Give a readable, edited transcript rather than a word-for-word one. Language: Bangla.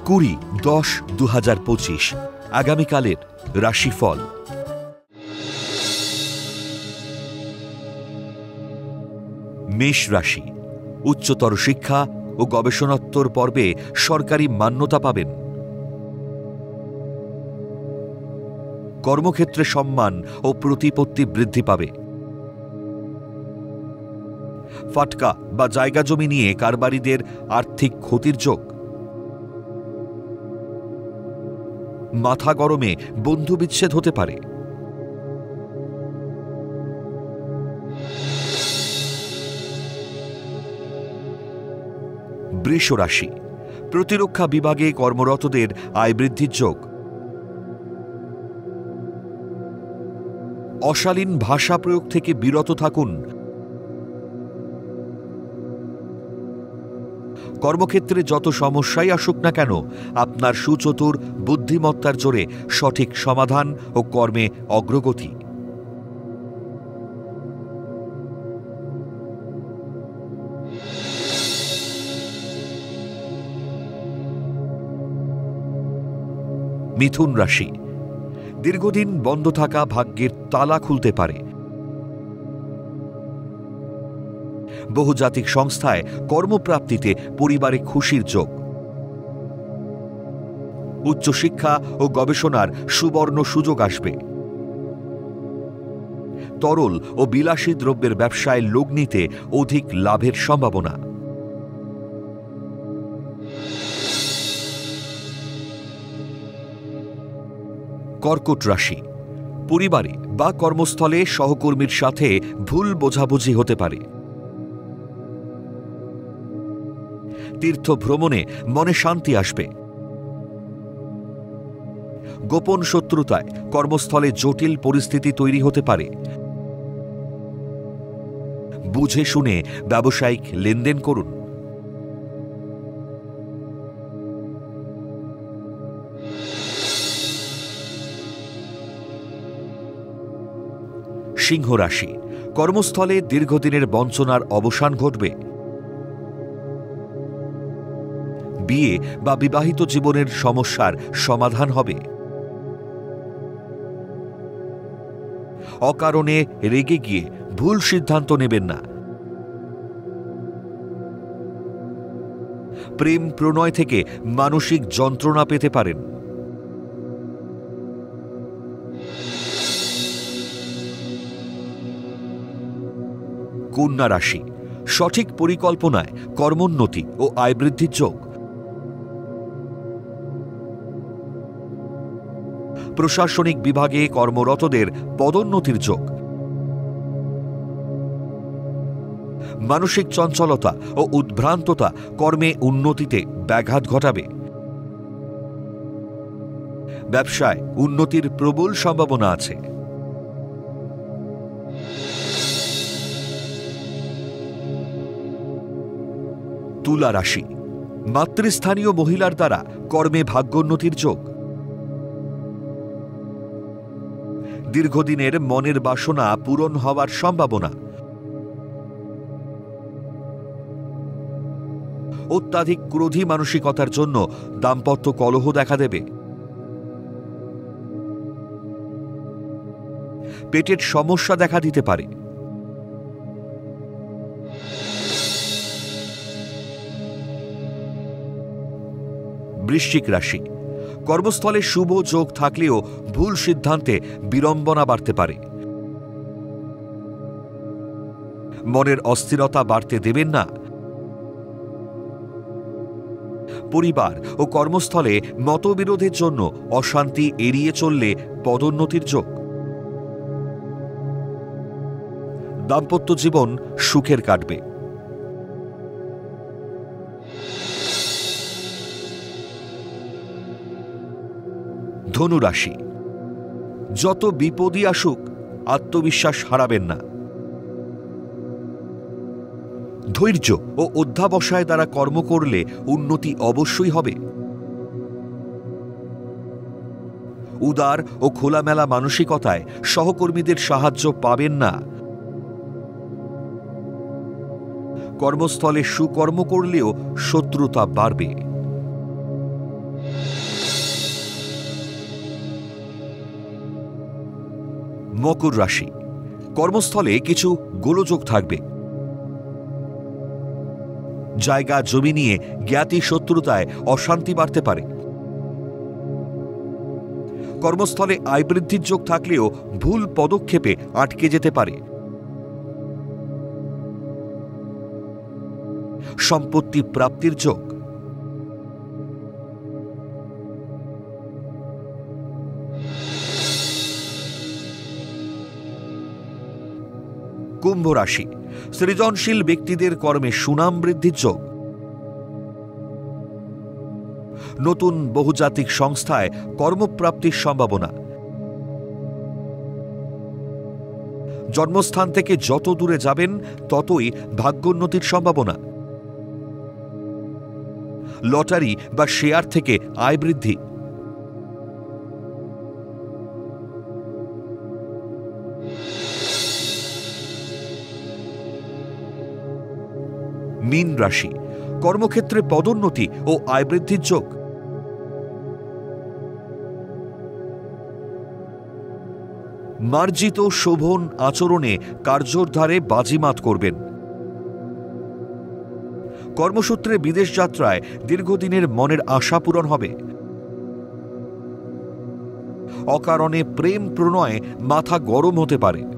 20-10-2025 আগামীকালের রাশিফল। মেষ রাশি, উচ্চতর শিক্ষা ও গবেষণোত্তর পর্বে সরকারি মান্যতা পাবেন। কর্মক্ষেত্রে সম্মান ও প্রতিপত্তি বৃদ্ধি পাবে। ফাটকা বা জায়গা জমি নিয়ে কারবারিদের আর্থিক ক্ষতির যোগ। মাথা গরমে বন্ধু বিচ্ছেদ হতে পারে। বৃষ রাশি, প্রতিরক্ষা বিভাগে কর্মরতদের আয় বৃদ্ধির যোগ। অশালীন ভাষা প্রয়োগ থেকে বিরত থাকুন। কর্মক্ষেত্রে যত সমস্যাই আসুক না কেন, আপনার সুচতুর বুদ্ধিমত্তার জোরে সঠিক সমাধান ও কর্মে অগ্রগতি। মিথুন রাশি, দীর্ঘদিন বন্ধ থাকা ভাগ্যের তালা খুলতে পারে। বহুজাতিক সংস্থায় কর্মপ্রাপ্তিতে পরিবারে খুশির যোগ। উচ্চশিক্ষা ও গবেষণার সুবর্ণ সুযোগ আসবে। তরল ও বিলাসী দ্রব্যের ব্যবসায় লগ্নিতে অধিক লাভের সম্ভাবনা। কর্কট রাশি, পরিবারে বা কর্মস্থলে সহকর্মীর সাথে ভুল বোঝাবুঝি হতে পারে। তীর্থ ভ্রমণে মনে শান্তি আসবে। গোপন শত্রুতায় কর্মস্থলে জটিল পরিস্থিতি তৈরি হতে পারে। বুঝে শুনে ব্যবসায়িক লেনদেন করুন। সিংহ রাশি, কর্মস্থলে দীর্ঘদিনের বঞ্চনার অবসান ঘটবে। বিয়ে বা বিবাহিত জীবনের সমস্যার সমাধান হবে। অকারণে রেগে গিয়ে ভুল সিদ্ধান্ত নেবেন না। প্রেম প্রণয় থেকে মানসিক যন্ত্রণা পেতে পারেন। কন্যা রাশি, সঠিক পরিকল্পনায় কর্মোন্নতি ও আয় বৃদ্ধির যোগ। প্রশাসনিক বিভাগে কর্মরতদের পদোন্নতির যোগ। মানসিক চঞ্চলতা ও উদ্ভ্রান্ততা কর্মে উন্নতিতে ব্যাঘাত ঘটাবে। ব্যবসায় উন্নতির প্রবল সম্ভাবনা আছে। তুলা রাশি, মাতৃস্থানীয় মহিলার দ্বারা কর্মে ভাগ্যোন্নতির যোগ। দীর্ঘদিনের মনের বাসনা পূরণ হওয়ার সম্ভাবনা। অত্যাধিক ক্রোধী মানসিকতার জন্য দাম্পত্য কলহ দেখা দেবে। পেটের সমস্যা দেখা দিতে পারে। বৃশ্চিক রাশি, কর্মস্থলে শুভ যোগ থাকলেও ভুল সিদ্ধান্তে বিড়ম্বনা বাড়তে পারে। মনের অস্থিরতা বাড়তে দেবেন না। পরিবার ও কর্মস্থলে মতবিরোধের জন্য অশান্তি এড়িয়ে চললে পদোন্নতির যোগ। দাম্পত্য জীবন সুখের কাটবে। ধনু রাশি, যত বিপদই আসুক আত্মবিশ্বাস হারাবেন না। ধৈর্য ও অধ্যাবসায় দ্বারা কর্ম করলে উন্নতি অবশ্যই হবে। উদার ও খোলামেলা মানসিকতায় সহকর্মীদের সাহায্য পাবেন না। কর্মস্থলে সুকর্ম করলেও শত্রুতা বাড়বে। মকর রাশি, কর্মস্থলে কিছু গোলযোগ থাকবে। জায়গা জমি নিয়ে জ্ঞাতি শত্রুতায় অশান্তি বাড়তে পারে। কর্মস্থলে আয় বৃদ্ধির যোগ থাকলেও ভুল পদক্ষেপে আটকে যেতে পারে। সম্পত্তি প্রাপ্তির যোগ। কুম্ভ রাশি, সৃজনশীল ব্যক্তিদের কর্মে সুনাম বৃদ্ধির যোগ। নতুন বহুজাতিক সংস্থায় কর্মপ্রাপ্তির সম্ভাবনা। জন্মস্থান থেকে যত দূরে যাবেন ততই ভাগ্যোন্নতির সম্ভাবনা। লটারি বা শেয়ার থেকে আয় বৃদ্ধি। মীন রাশি, কর্মক্ষেত্রে পদোন্নতি ও আয় বৃদ্ধির যোগ। মার্জিত শোভন আচরণে কার্যর ধারে বাজিমাত করবেন। কর্মসূত্রে বিদেশ যাত্রায় দীর্ঘদিনের মনের আশা পূরণ হবে। অকারণে প্রেম প্রণয়ে মাথা গরম হতে পারে।